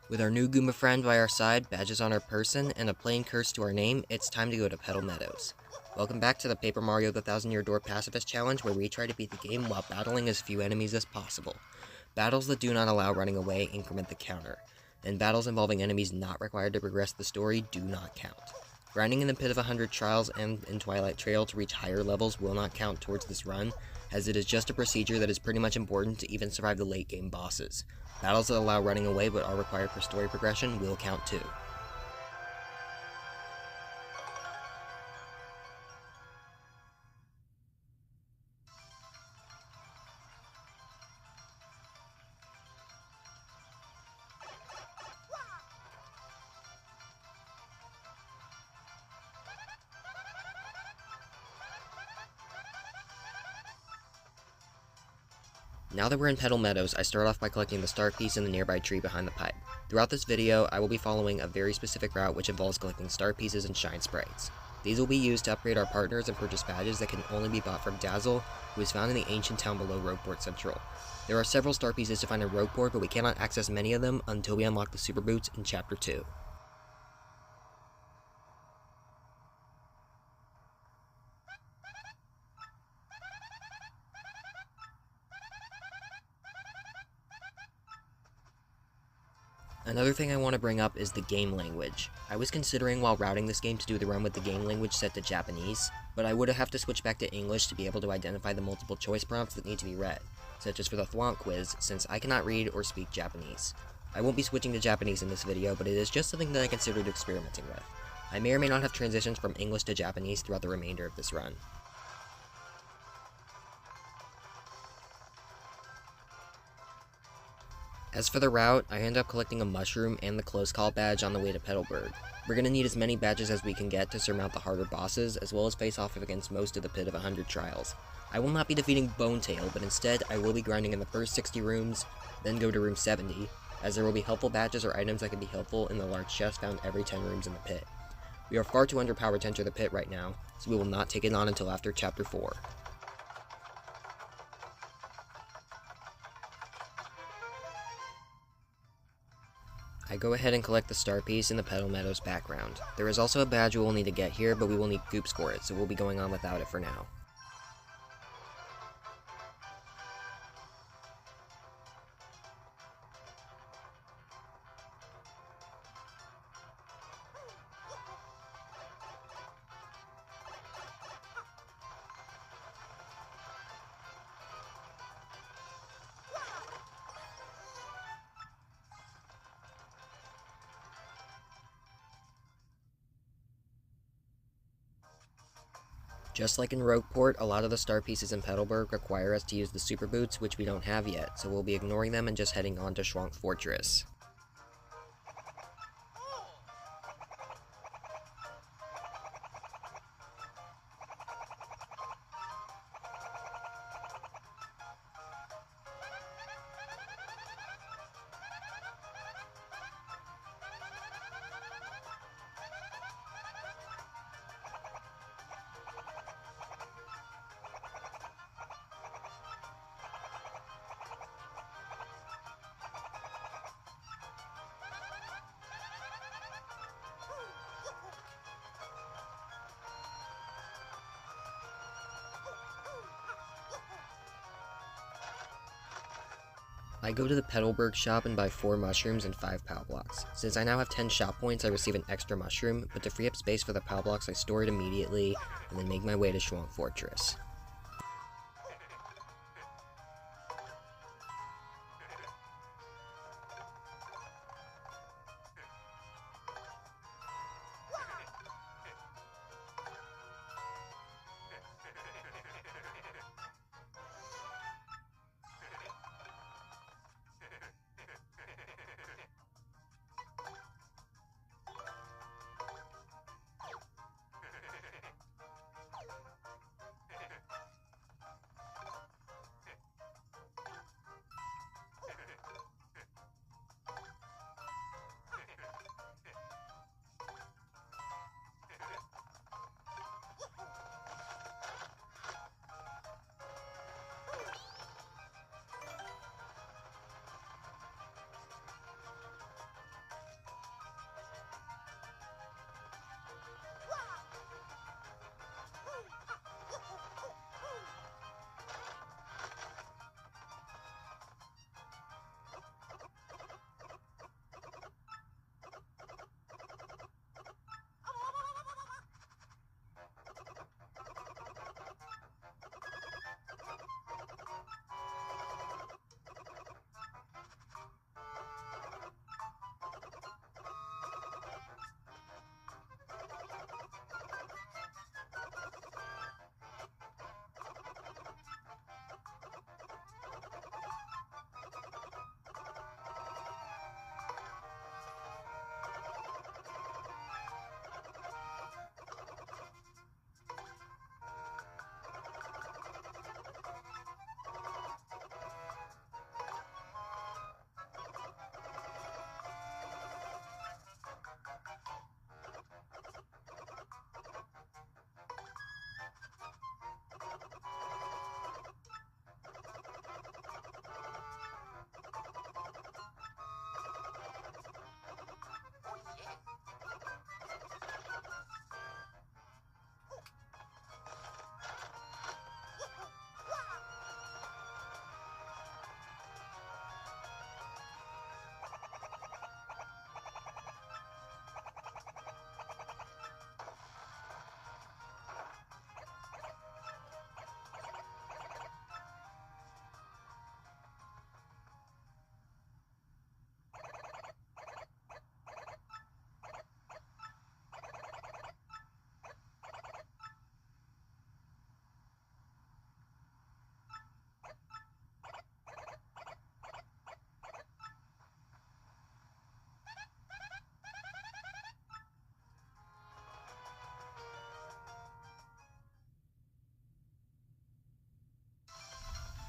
With our new Goomba friend by our side, badges on our person, and a plain curse to our name, it's time to go to Petal Meadows. Welcome back to the Paper Mario the Thousand Year Door Pacifist Challenge, where we try to beat the game while battling as few enemies as possible. Battles that do not allow running away increment the counter, and battles involving enemies not required to progress the story do not count. Grinding in the Pit of 100 Trials and in Twilight Trail to reach higher levels will not count towards this run, as it is just a procedure that is pretty much important to even survive the late game bosses. Battles that allow running away but are required for story progression will count too. Now that we're in Petal Meadows, I start off by collecting the star piece in the nearby tree behind the pipe. Throughout this video, I will be following a very specific route which involves collecting star pieces and shine sprites. These will be used to upgrade our partners and purchase badges that can only be bought from Dazzle, who is found in the ancient town below Rogueport Central. There are several star pieces to find in Rogueport, but we cannot access many of them until we unlock the Super Boots in Chapter 2. Another thing I want to bring up is the game language. I was considering while routing this game to do the run with the game language set to Japanese, but I would have to switch back to English to be able to identify the multiple choice prompts that need to be read, such as for the Thwomp quiz, since I cannot read or speak Japanese. I won't be switching to Japanese in this video, but it is just something that I considered experimenting with. I may or may not have transitions from English to Japanese throughout the remainder of this run. As for the route, I end up collecting a mushroom and the close call badge on the way to Petalburg. We're going to need as many badges as we can get to surmount the harder bosses, as well as face off against most of the Pit of 100 Trials. I will not be defeating Bonetail, but instead I will be grinding in the first 60 rooms, then go to room 70, as there will be helpful badges or items that can be helpful in the large chest found every 10 rooms in the pit. We are far too underpowered to enter the pit right now, so we will not take it on until after Chapter 4. I go ahead and collect the star piece in the Petal Meadows background. There is also a badge we will need to get here, but we will need Goops for it, so we'll be going on without it for now. Just like in Rogueport, a lot of the star pieces in Petalburg require us to use the Super Boots, which we don't have yet, so we'll be ignoring them and just heading on to Schwank Fortress. I go to the Petalburg shop and buy 4 mushrooms and 5 POW blocks. Since I now have 10 shop points, I receive an extra mushroom, but to free up space for the POW blocks, I store it immediately, and then make my way to Schwank Fortress.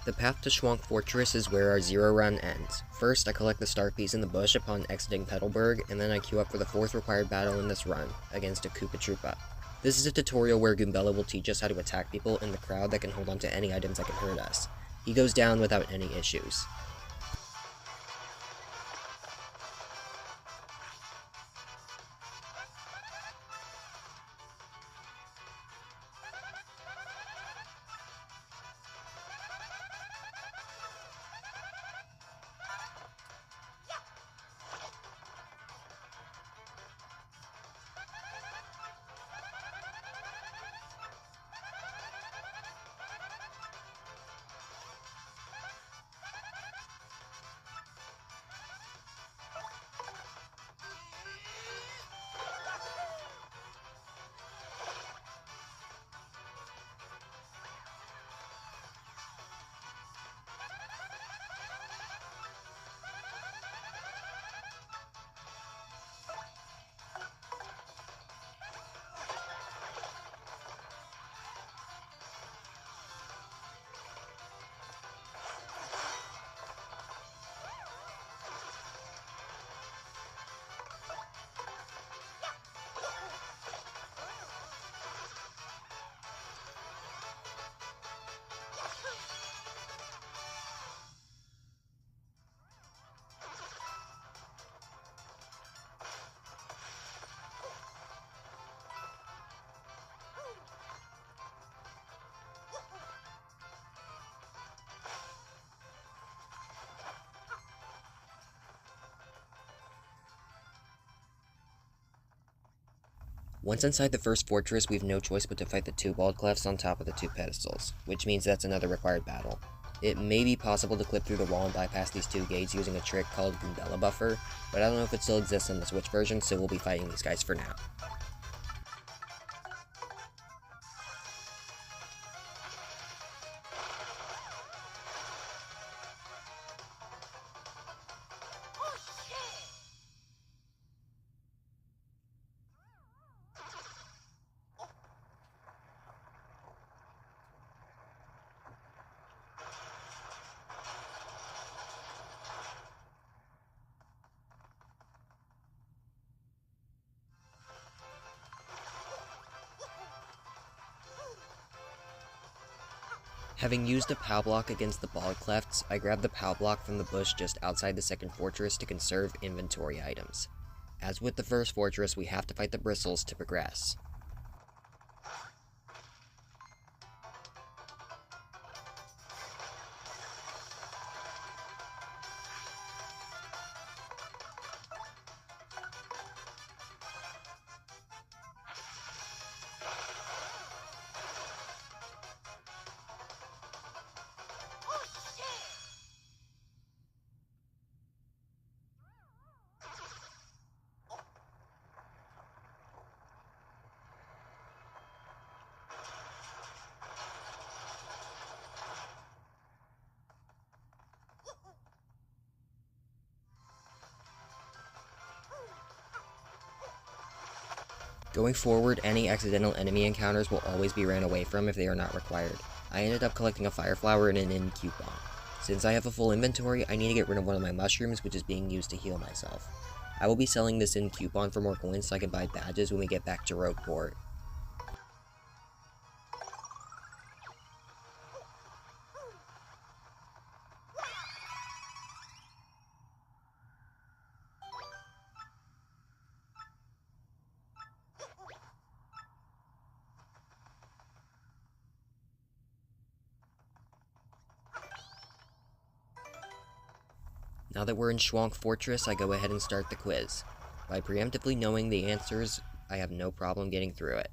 The path to Schwank Fortress is where our 0 run ends. First, I collect the star piece in the bush upon exiting Petalburg, and then I queue up for the 4th required battle in this run, against a Koopa Troopa. This is a tutorial where Goombella will teach us how to attack people in the crowd that can hold on to any items that can hurt us. He goes down without any issues. Once inside the first fortress, we have no choice but to fight the 2 bald Clefts on top of the 2 pedestals, which means that's another required battle. It may be possible to clip through the wall and bypass these 2 gates using a trick called Goombella Buffer, but I don't know if it still exists in the Switch version, so we'll be fighting these guys for now. Having used a POW block against the bald Clefts, I grabbed the POW block from the bush just outside the second fortress to conserve inventory items. As with the first fortress, we have to fight the Bristles to progress. Going forward, any accidental enemy encounters will always be ran away from if they are not required. I ended up collecting a fire flower and an inn coupon. Since I have a full inventory, I need to get rid of one of my mushrooms, which is being used to heal myself. I will be selling this inn coupon for more coins so I can buy badges when we get back to Rogueport. Now that we're in Schwank Fortress, I go ahead and start the quiz. By preemptively knowing the answers, I have no problem getting through it.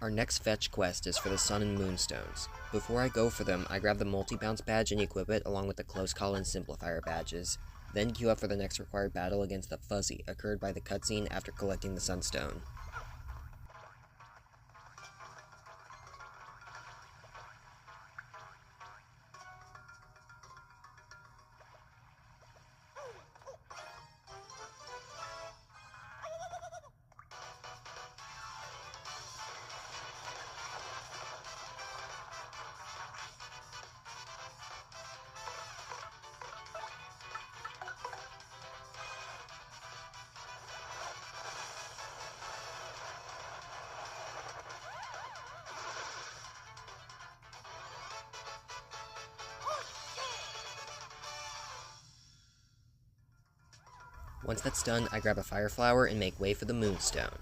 Our next fetch quest is for the Sun and Moonstones. Before I go for them, I grab the multi-bounce badge and equip it along with the close call and simplifier badges, then queue up for the next required battle against the Fuzzy, occurred by the cutscene after collecting the Sunstone. Once that's done, I grab a fire flower and make way for the Moonstone.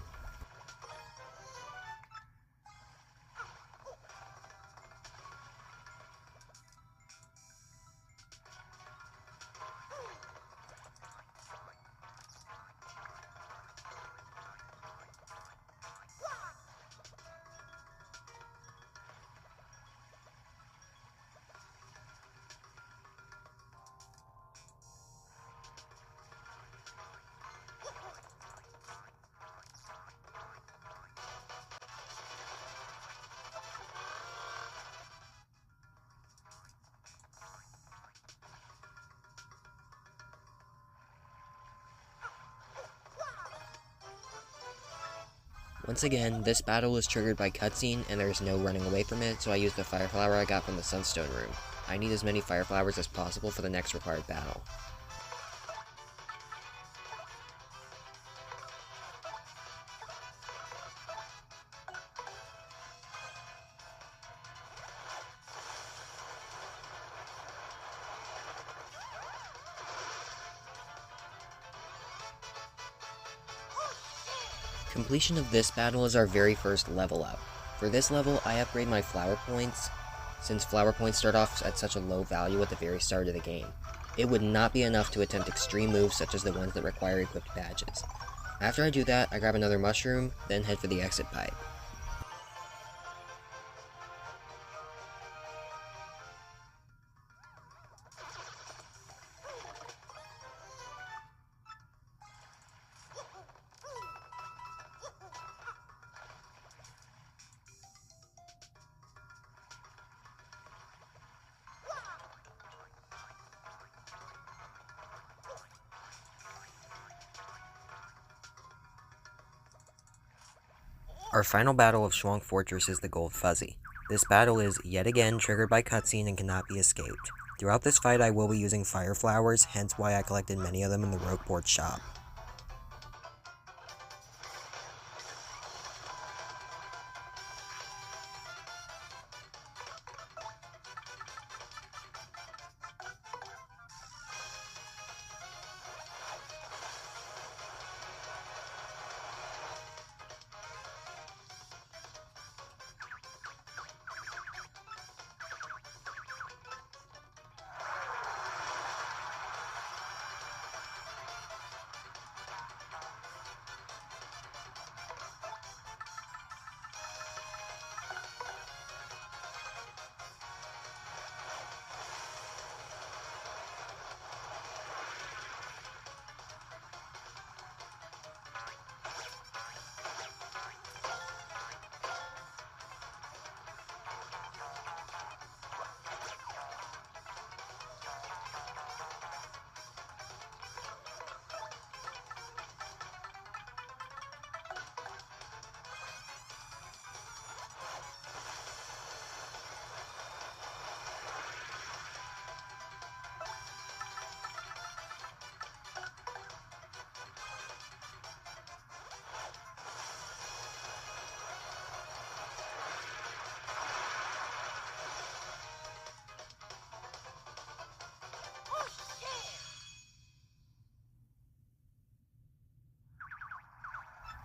Once again, this battle is triggered by cutscene and there is no running away from it, so I use the fire flower I got from the Sunstone room. I need as many fire flowers as possible for the next required battle. Completion of this battle is our very first level up. For this level, I upgrade my flower points, since flower points start off at such a low value at the very start of the game. It would not be enough to attempt extreme moves such as the ones that require equipped badges. After I do that, I grab another mushroom, then head for the exit pipe. Our final battle of Schwonk Fortress is the Gold Fuzzy. This battle is, yet again, triggered by cutscene and cannot be escaped. Throughout this fight I will be using fire flowers, hence why I collected many of them in the Rogueport shop.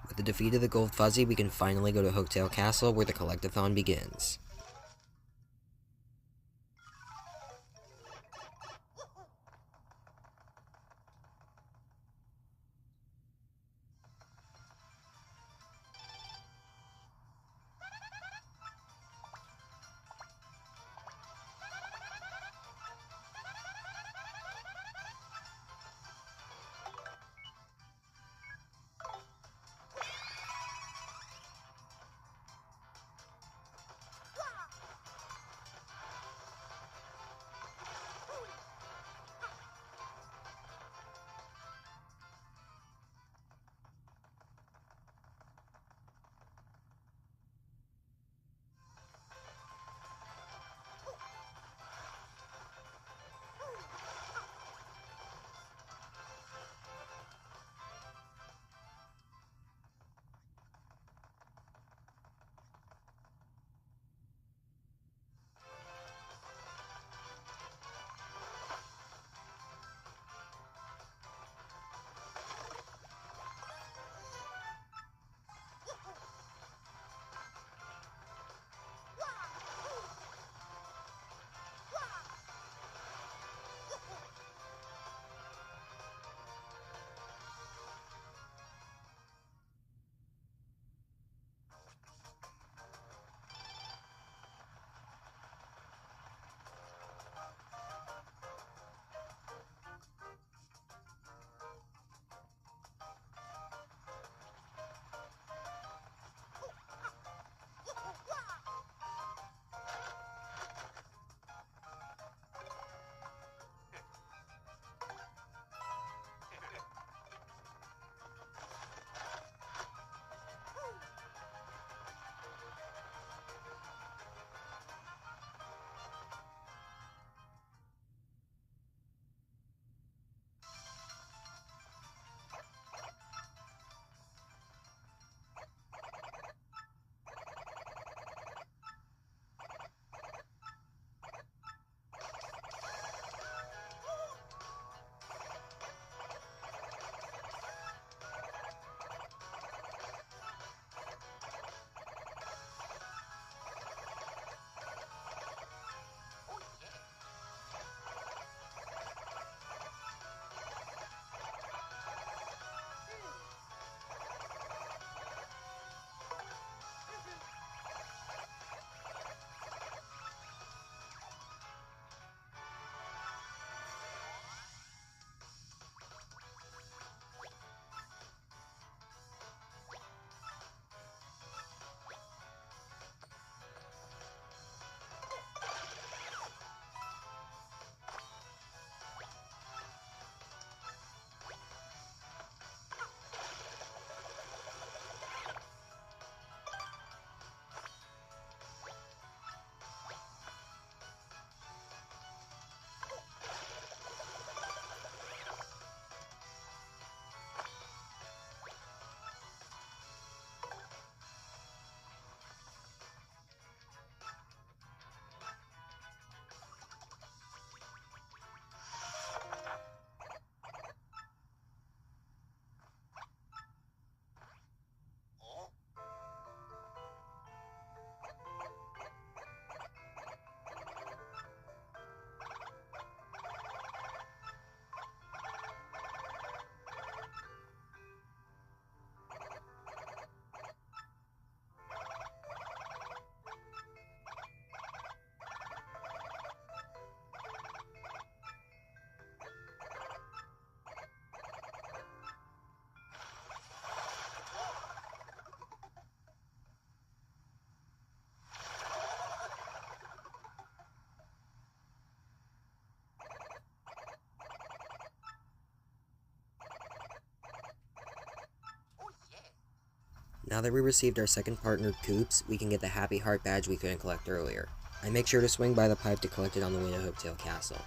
With the defeat of the Gold Fuzzy, we can finally go to Hooktail Castle, where the Collectathon begins. Now that we received our second partnered Koops, we can get the Happy Heart badge we couldn't collect earlier. I make sure to swing by the pipe to collect it on the way to Hooktail Castle.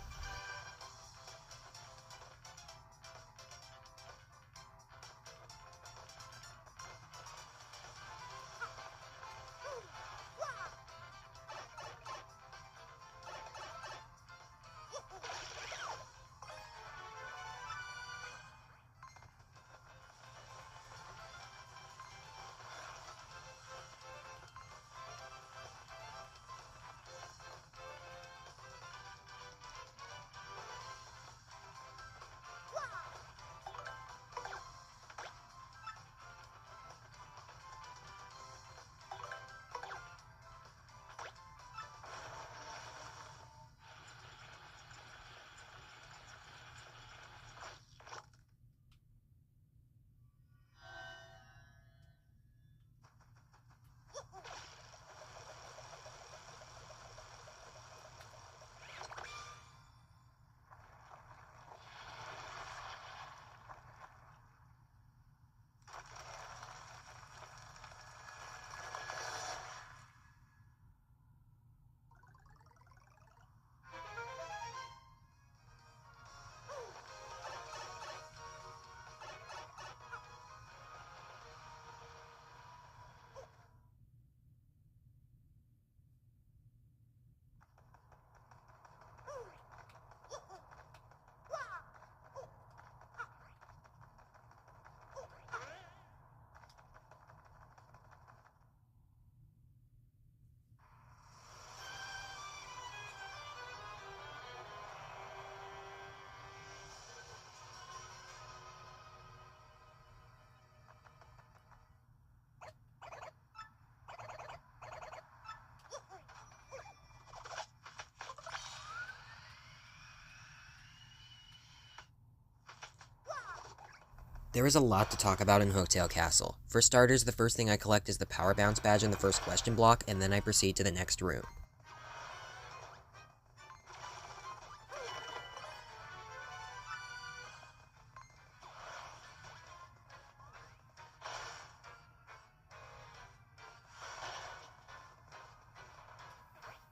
There is a lot to talk about in Hooktail Castle. For starters, the first thing I collect is the Power Bounce badge in the first question block, and then I proceed to the next room.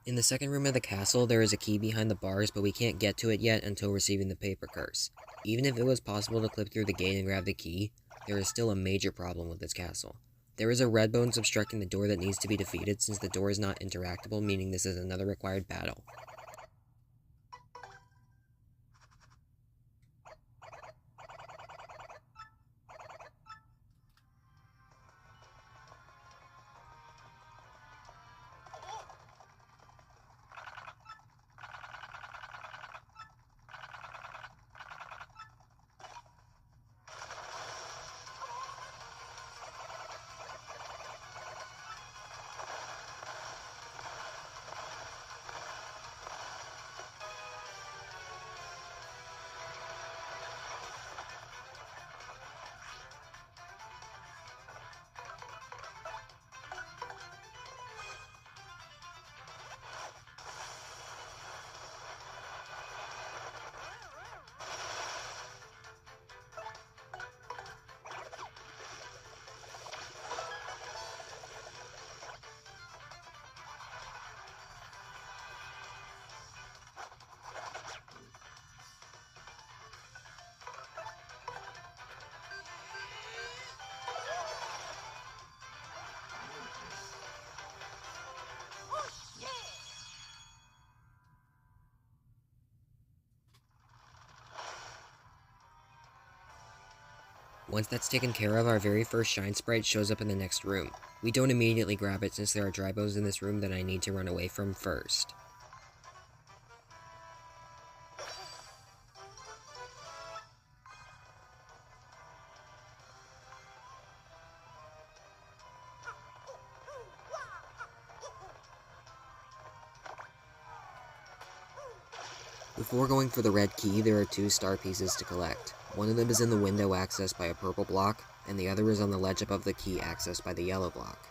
In the second room of the castle, there is a key behind the bars, but we can't get to it yet until receiving the paper curse. Even if it was possible to clip through the gate and grab the key, there is still a major problem with this castle. There is a red bones obstructing the door that needs to be defeated since the door is not interactable, meaning this is another required battle. Once that's taken care of, our very first Shine Sprite shows up in the next room. We don't immediately grab it since there are dry bones in this room that I need to run away from first. Before going for the red key, there are 2 star pieces to collect. One of them is in the window accessed by a purple block, and the other is on the ledge above the key accessed by the yellow block.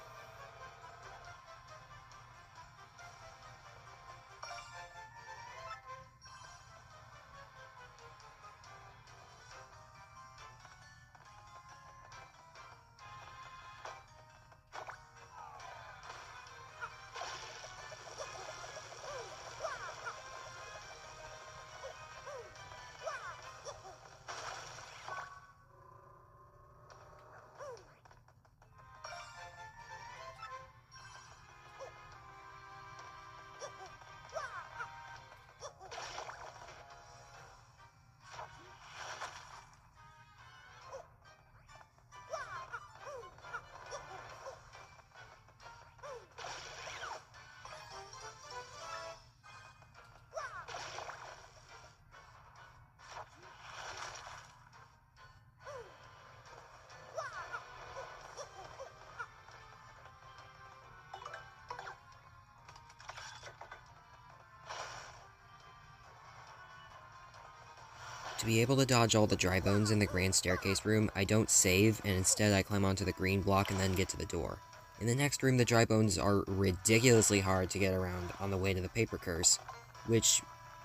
To be able to dodge all the dry bones in the grand staircase room, I don't save, and instead I climb onto the green block and then get to the door. In the next room, the dry bones are ridiculously hard to get around on the way to the paper curse, which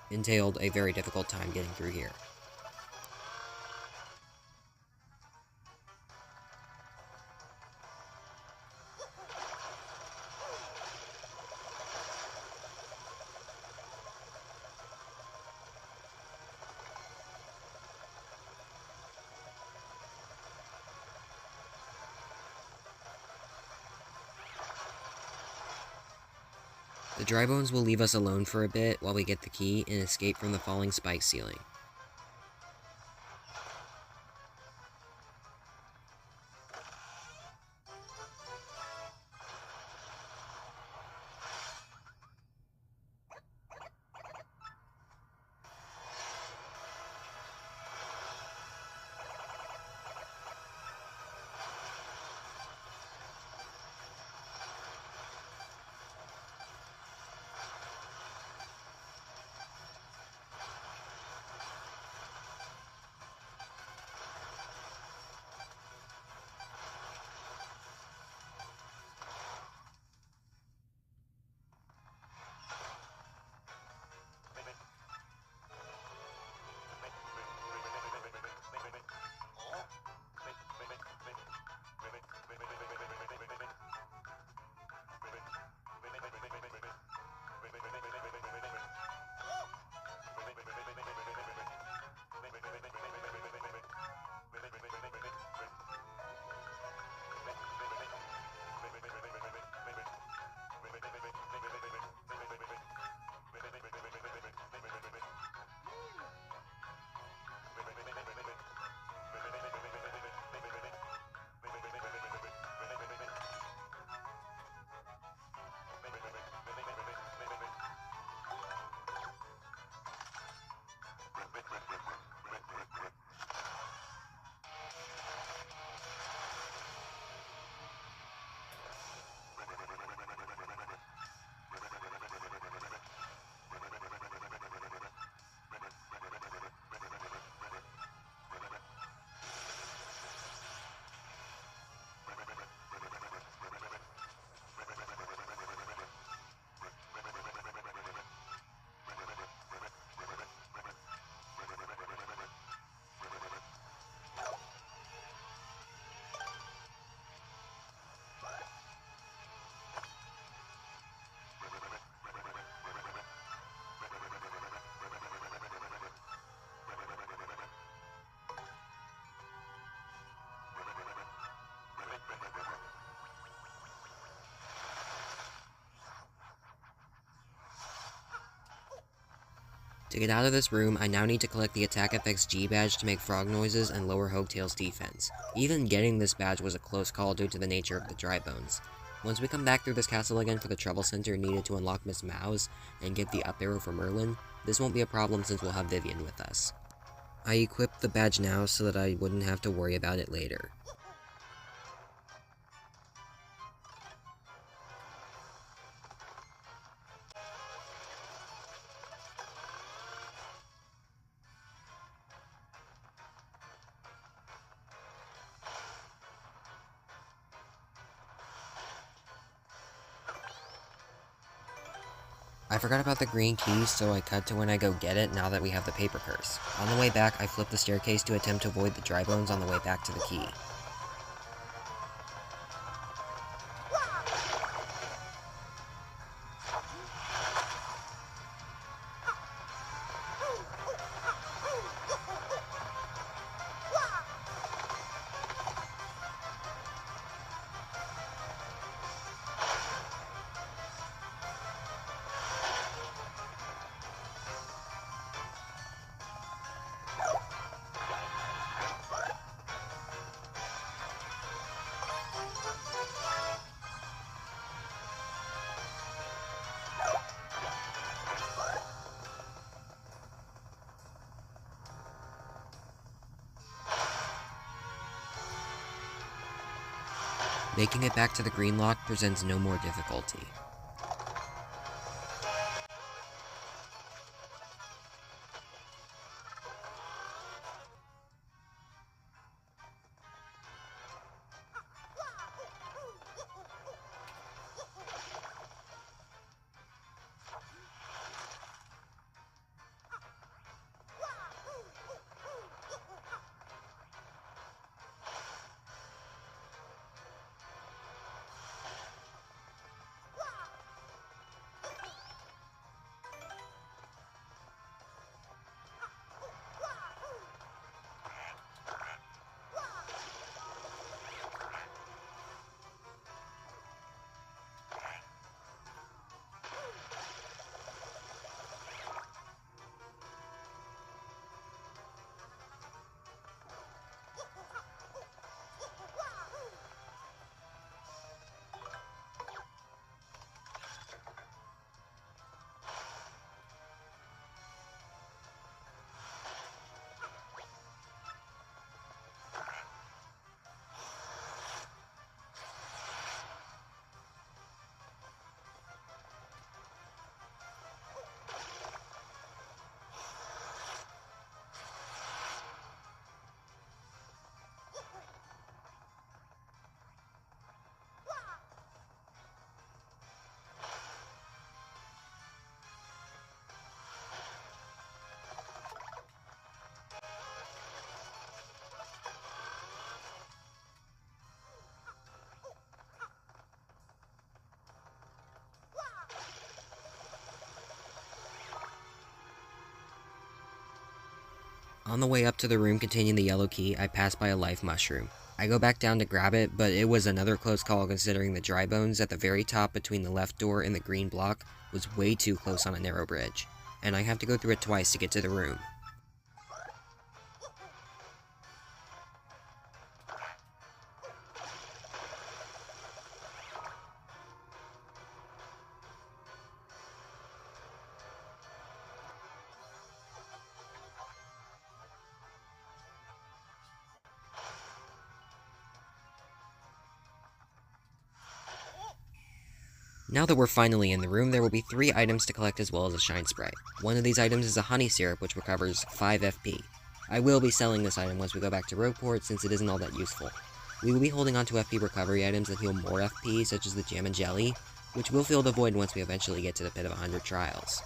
entailed a very difficult time getting through here. The dry bones will leave us alone for a bit while we get the key and escape from the falling spike ceiling. To get out of this room, I now need to collect the Attack FX G badge to make frog noises and lower Hooktail's defense. Even getting this badge was a close call due to the nature of the dry bones. Once we come back through this castle again for the Trouble Center needed to unlock Miss Mouse and get the up arrow for Merlin, this won't be a problem since we'll have Vivian with us. I equipped the badge now so that I wouldn't have to worry about it later. I forgot about the green key, so I cut to when I go get it now that we have the paper curse. On the way back, I flip the staircase to attempt to avoid the dry bones on the way back to the key. Making it back to the green lock presents no more difficulty. On the way up to the room containing the yellow key, I pass by a life mushroom. I go back down to grab it, but it was another close call considering the dry bones at the very top between the left door and the green block was way too close on a narrow bridge, and I have to go through it twice to get to the room. Now that we're finally in the room, there will be 3 items to collect as well as a shine spray. One of these items is a honey syrup, which recovers 5 FP. I will be selling this item once we go back to Rogueport, since it isn't all that useful. We will be holding on to FP recovery items that heal more FP, such as the Jam and Jelly, which will fill the void once we eventually get to the Pit of 100 Trials.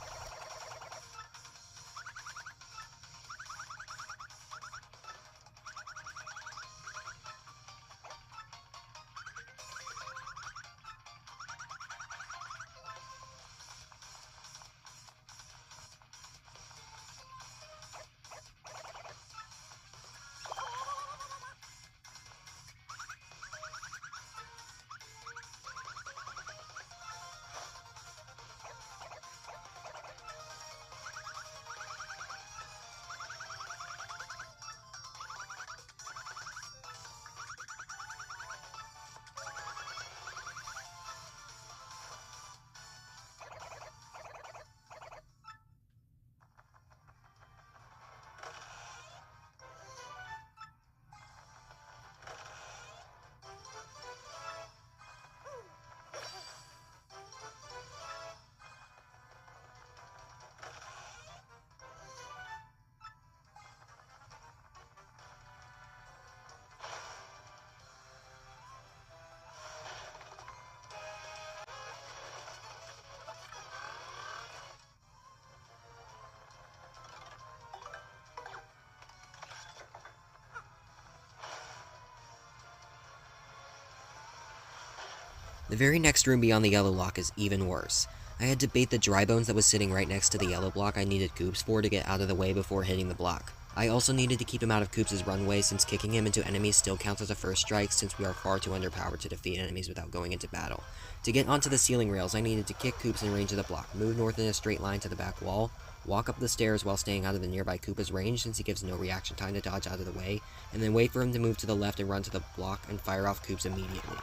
The very next room beyond the yellow block is even worse. I had to bait the dry bones that was sitting right next to the yellow block I needed Koops for to get out of the way before hitting the block. I also needed to keep him out of Koops' runway since kicking him into enemies still counts as a first strike since we are far too underpowered to defeat enemies without going into battle. To get onto the ceiling rails, I needed to kick Koops in range of the block, move north in a straight line to the back wall, walk up the stairs while staying out of the nearby Koopa's range since he gives no reaction time to dodge out of the way, and then wait for him to move to the left and run to the block and fire off Koops immediately.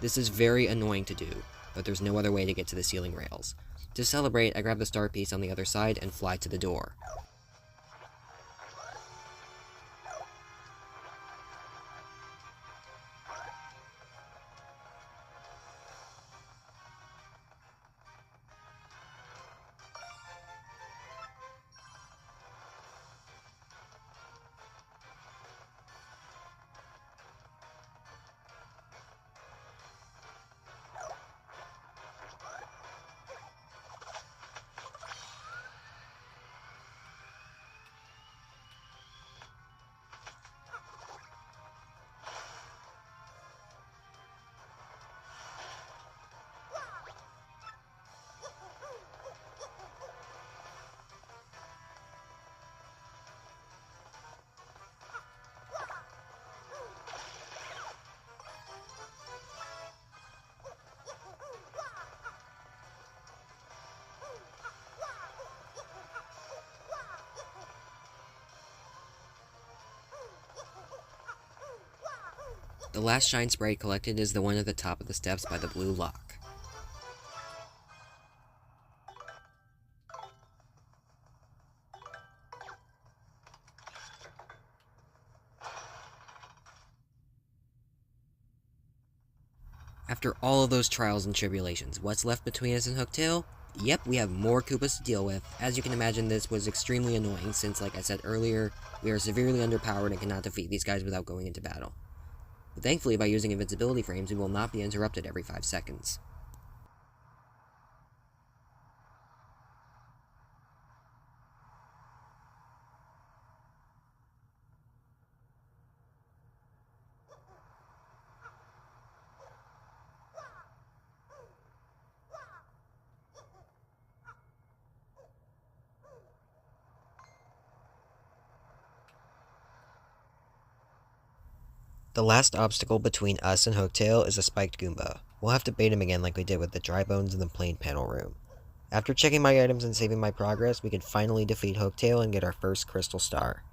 This is very annoying to do, but there's no other way to get to the ceiling rails. To celebrate, I grab the star piece on the other side and fly to the door. The last shine spray collected is the one at the top of the steps by the blue lock. After all of those trials and tribulations, what's left between us and Hooktail? Yep, we have more Koopas to deal with. As you can imagine, this was extremely annoying since, like I said earlier, we are severely underpowered and cannot defeat these guys without going into battle. But thankfully, by using invincibility frames, we will not be interrupted every 5 seconds. The last obstacle between us and Hooktail is a spiked Goomba. We'll have to bait him again like we did with the dry bones in the plane panel room. After checking my items and saving my progress, we can finally defeat Hooktail and get our first crystal star.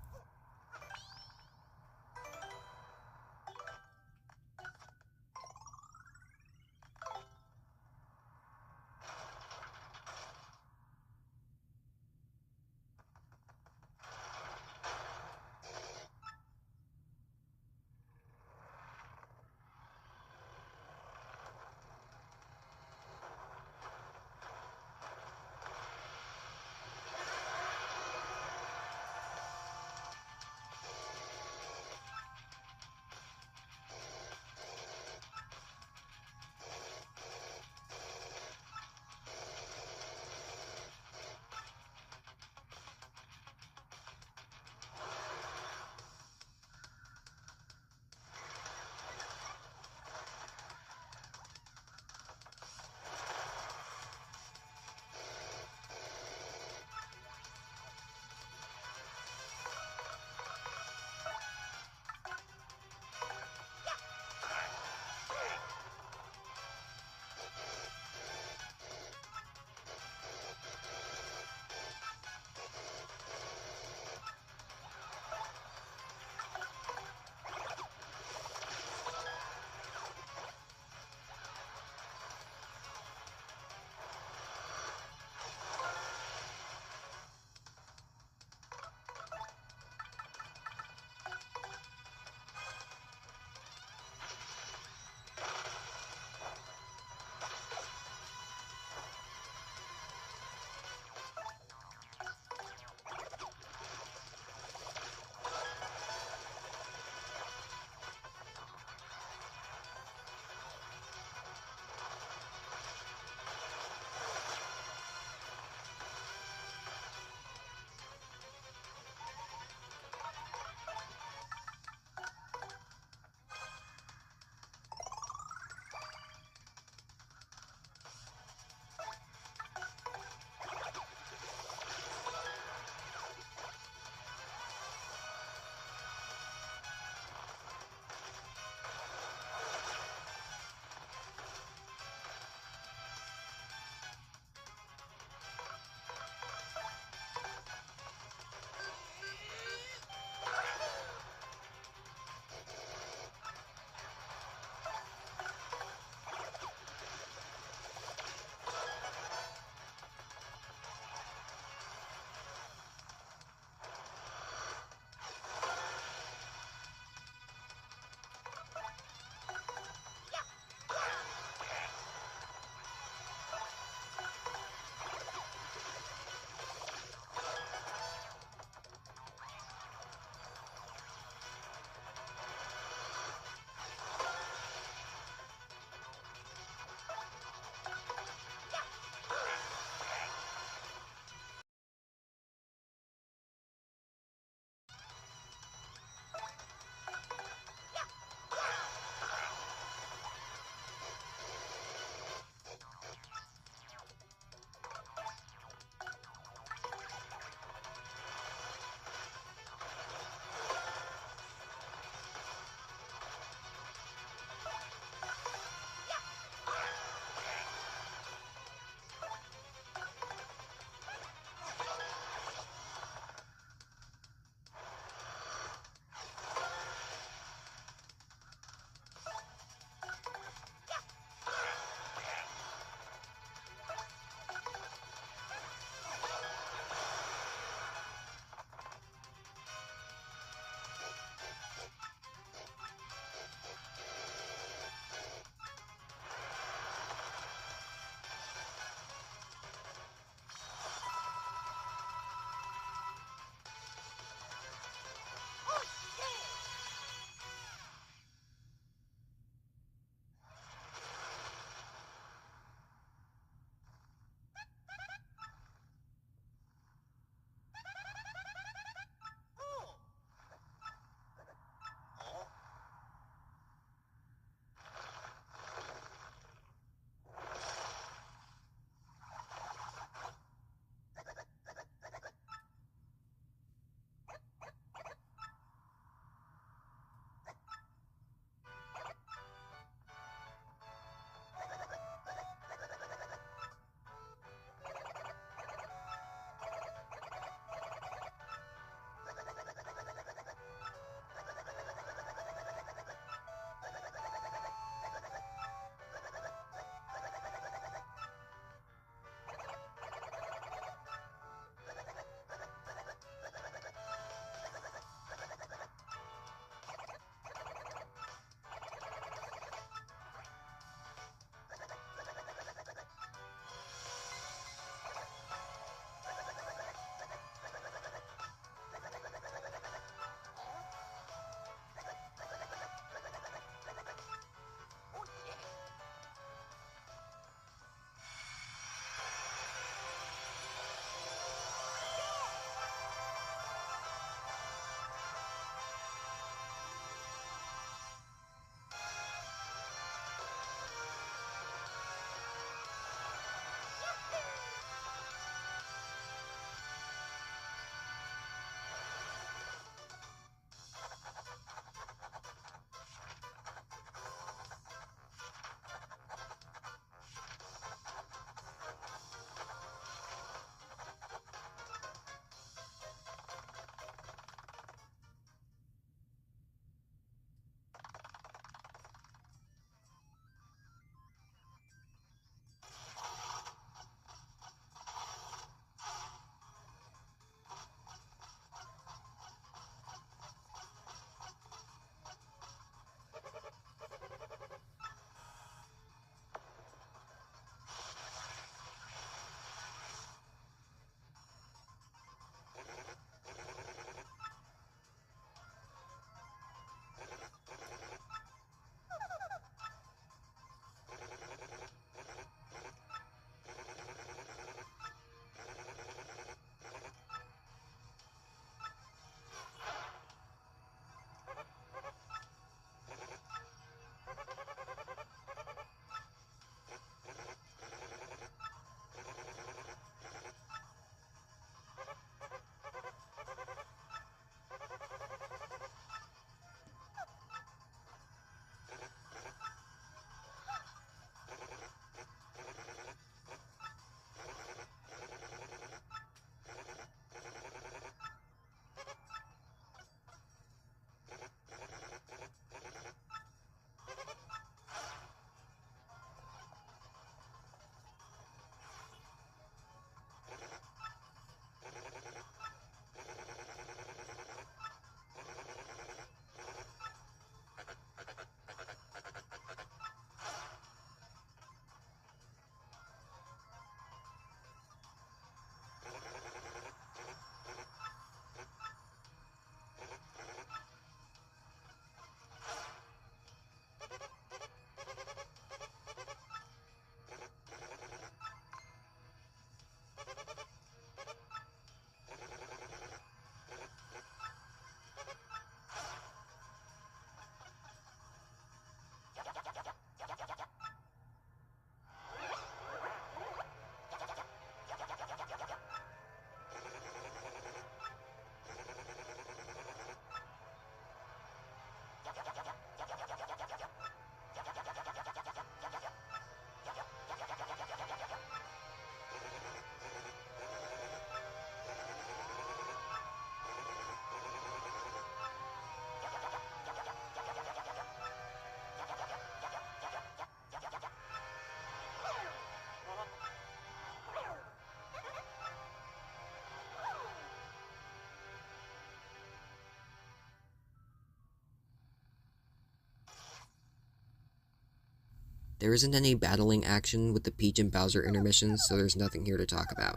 There isn't any battling action with the Peach and Bowser intermissions, so there's nothing here to talk about.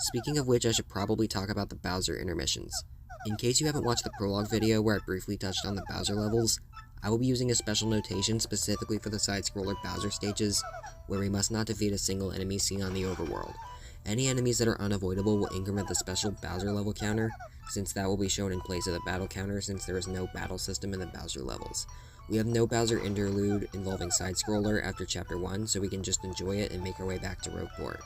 Speaking of which, I should probably talk about the Bowser intermissions. In case you haven't watched the prologue video where I briefly touched on the Bowser levels, I will be using a special notation specifically for the side-scroller Bowser stages, where we must not defeat a single enemy seen on the overworld. Any enemies that are unavoidable will increment the special Bowser level counter, since that will be shown in place of the battle counter since there is no battle system in the Bowser levels. We have no Bowser interlude involving side-scroller after Chapter 1, so we can just enjoy it and make our way back to Rogueport.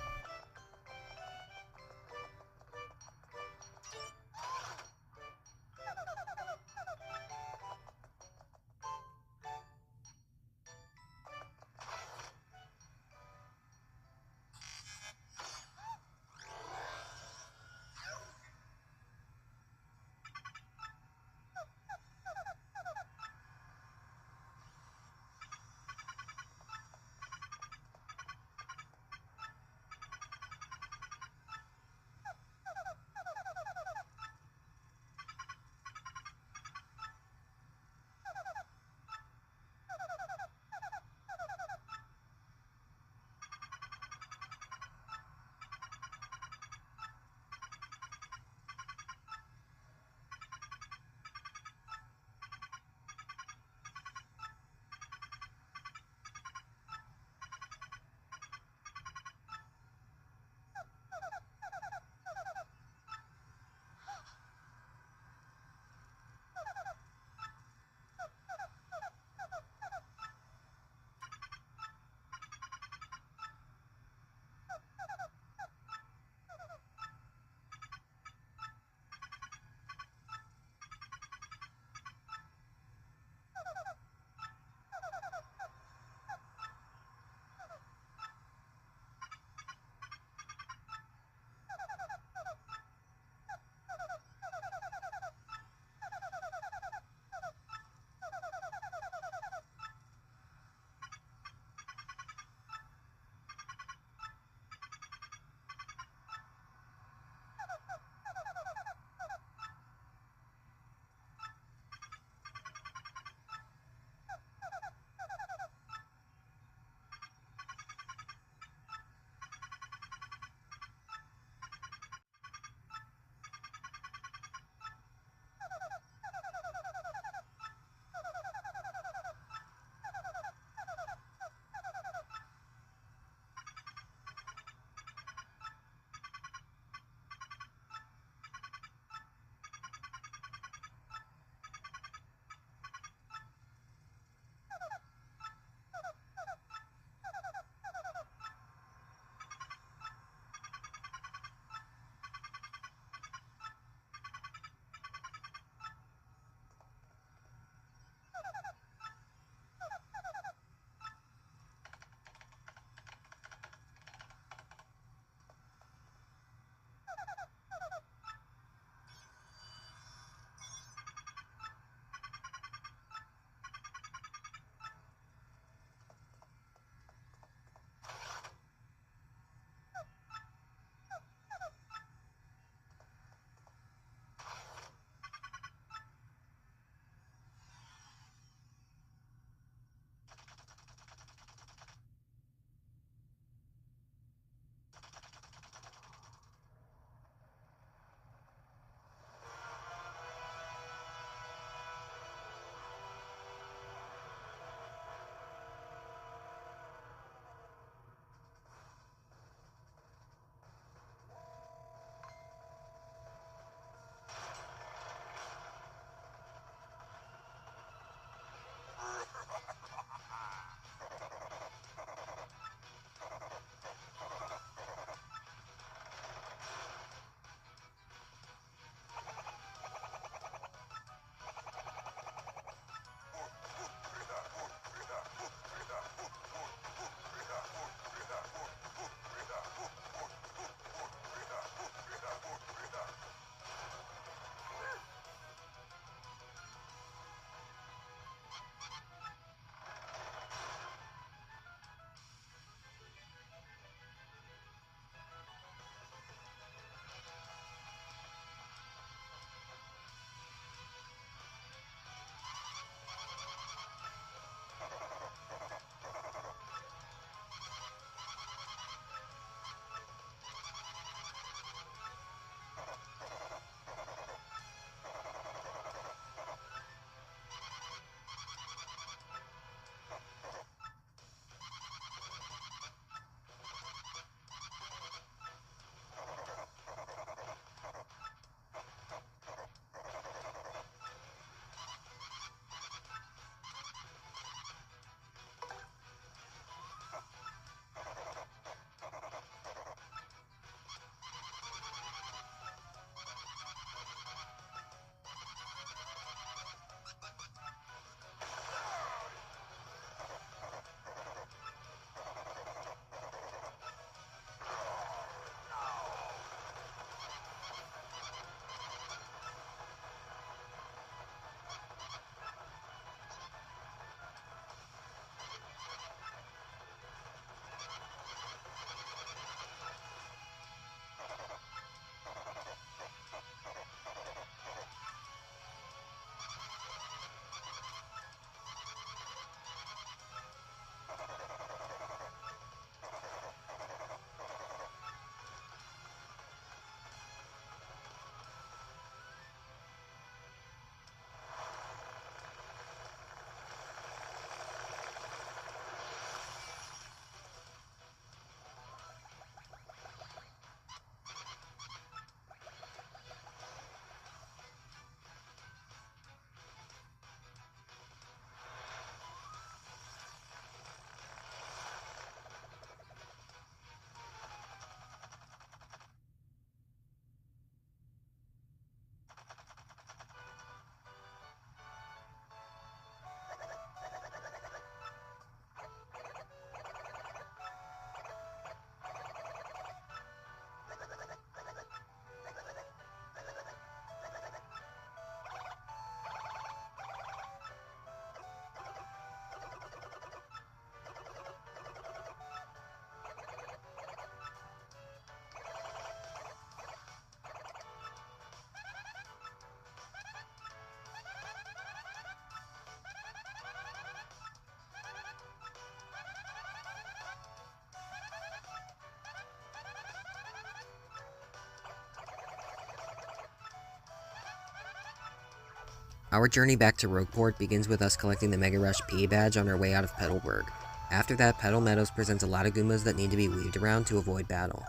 Our journey back to Rogueport begins with us collecting the Mega Rush P badge on our way out of Petalburg. After that, Petal Meadows presents a lot of Goombas that need to be weaved around to avoid battle.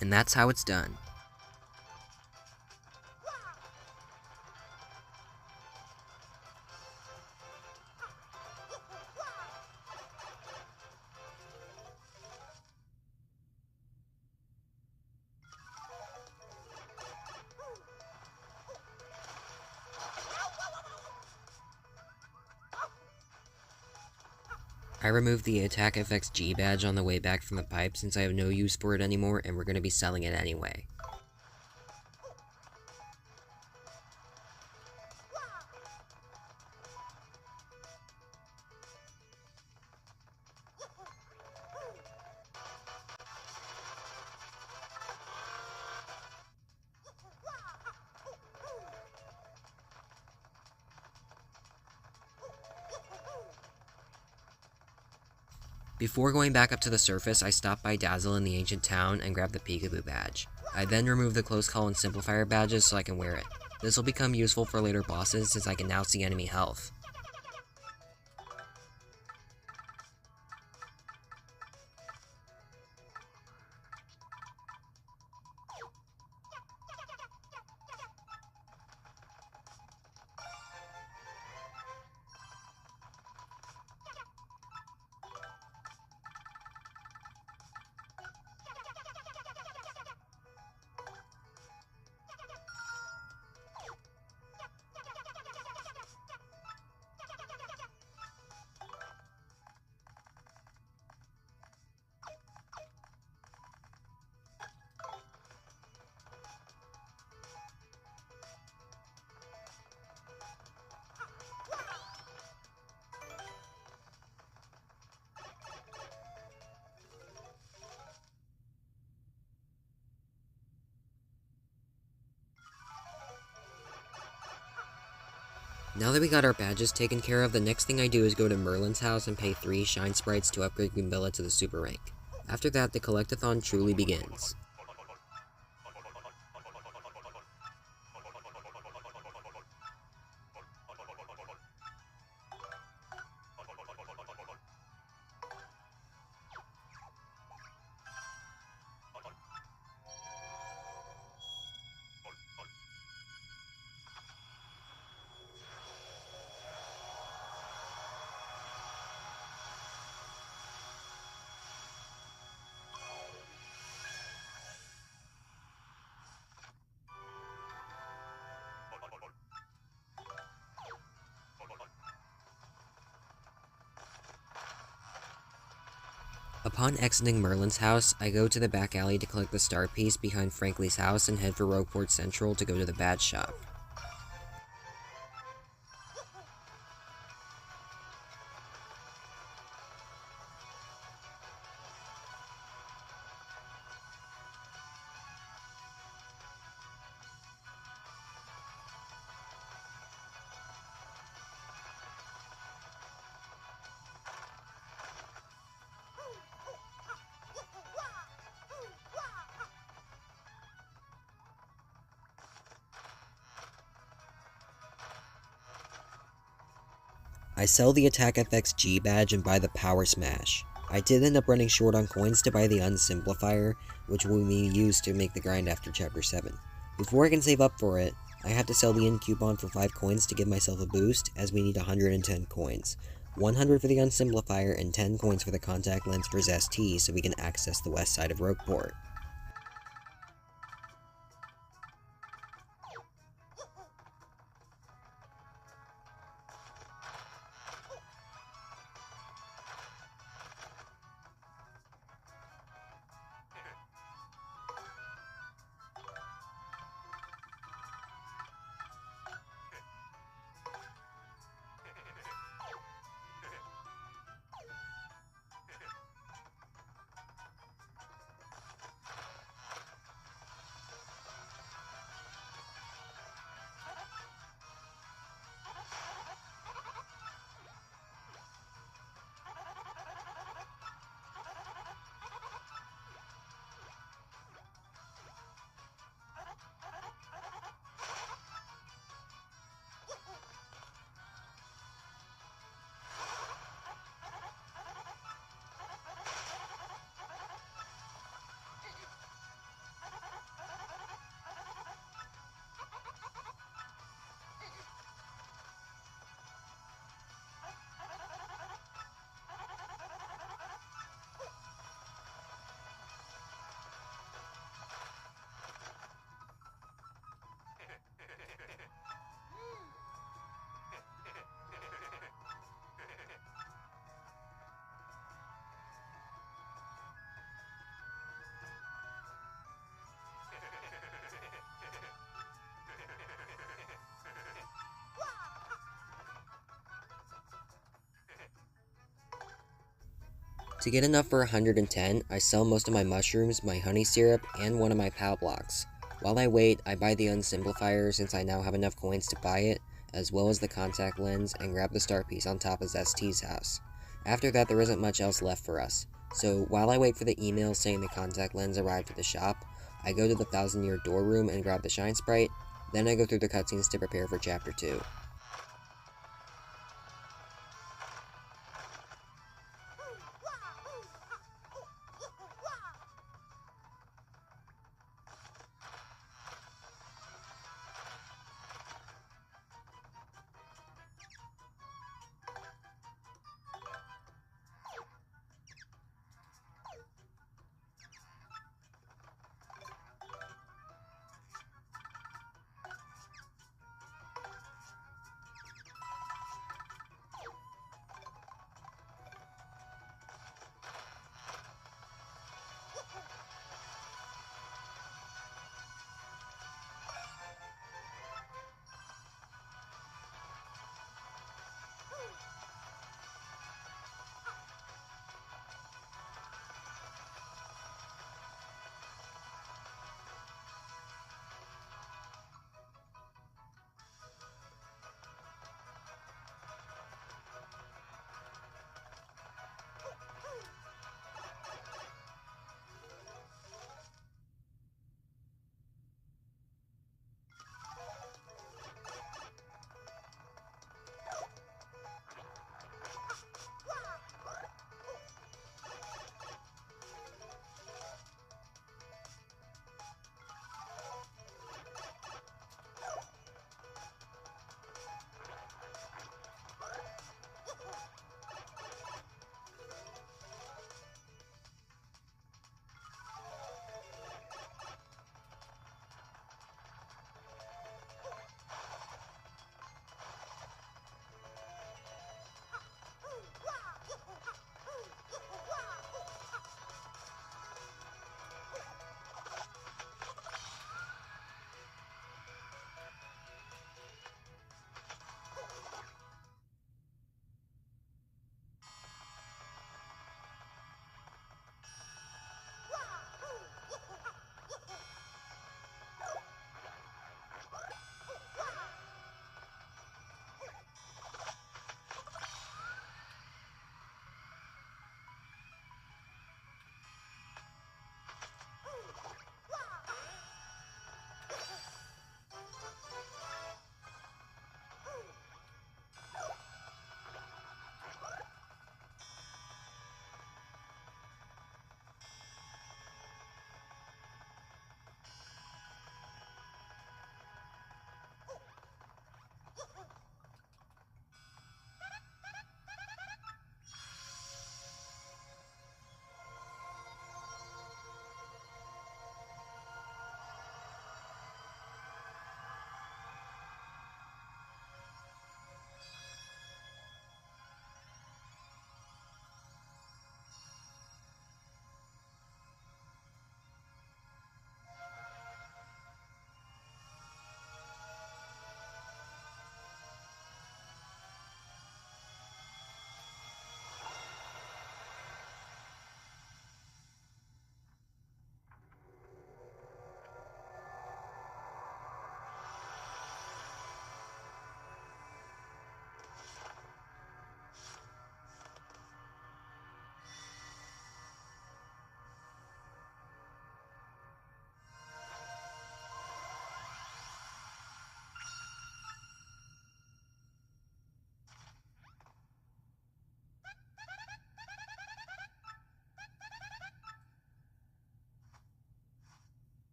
And that's how it's done. I removed the Attack FX G badge on the way back from the pipe since I have no use for it anymore and we're going to be selling it anyway. Before going back up to the surface, I stopped by Dazzle in the ancient town and grabbed the Peekaboo badge. I then removed the Close Call and Simplifier badges so I can wear it. This will become useful for later bosses since I can now see enemy health. Now that we got our badges taken care of, the next thing I do is go to Merlin's house and pay 3 Shine Sprites to upgrade Goombella to the Super Rank. After that, the Collectathon truly begins. Upon exiting Merlin's house, I go to the back alley to collect the star piece behind Frankly's house and head for Rogueport Central to go to the badge shop. I sell the Attack FX G badge and buy the Power Smash. I did end up running short on coins to buy the Unsimplifier, which will be used to make the grind after Chapter 7. Before I can save up for it, I have to sell the in coupon for 5 coins to give myself a boost, as we need 110 coins. 100 for the Unsimplifier and 10 coins for the contact lens for ZST so we can access the west side of Rogueport. To get enough for 110, I sell most of my mushrooms, my honey syrup, and one of my POW blocks. While I wait, I buy the Unsimplifier since I now have enough coins to buy it, as well as the contact lens, and grab the star piece on top of ZST's house. After that, there isn't much else left for us. So while I wait for the email saying the contact lens arrived at the shop, I go to the 1000-year door room and grab the Shine Sprite, then I go through the cutscenes to prepare for Chapter 2.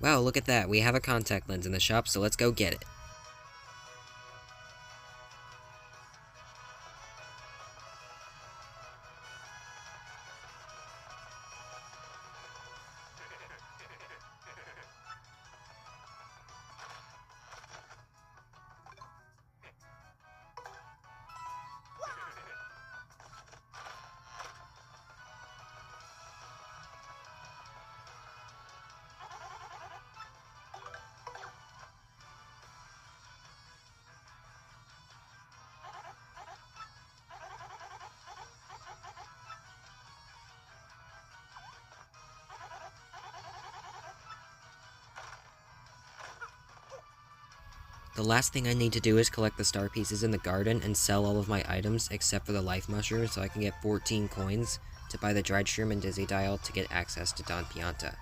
Wow, look at that, we have a contact lens in the shop, so let's go get it. The last thing I need to do is collect the star pieces in the garden and sell all of my items except for the life mushroom so I can get 14 coins to buy the dried shroom and dizzy dial to get access to Don Pianta.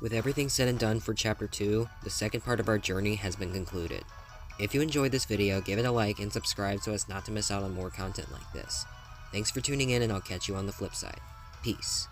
With everything said and done for Chapter 2, the second part of our journey has been concluded. If you enjoyed this video, give it a like and subscribe so as not to miss out on more content like this. Thanks for tuning in, and I'll catch you on the flip side. Peace.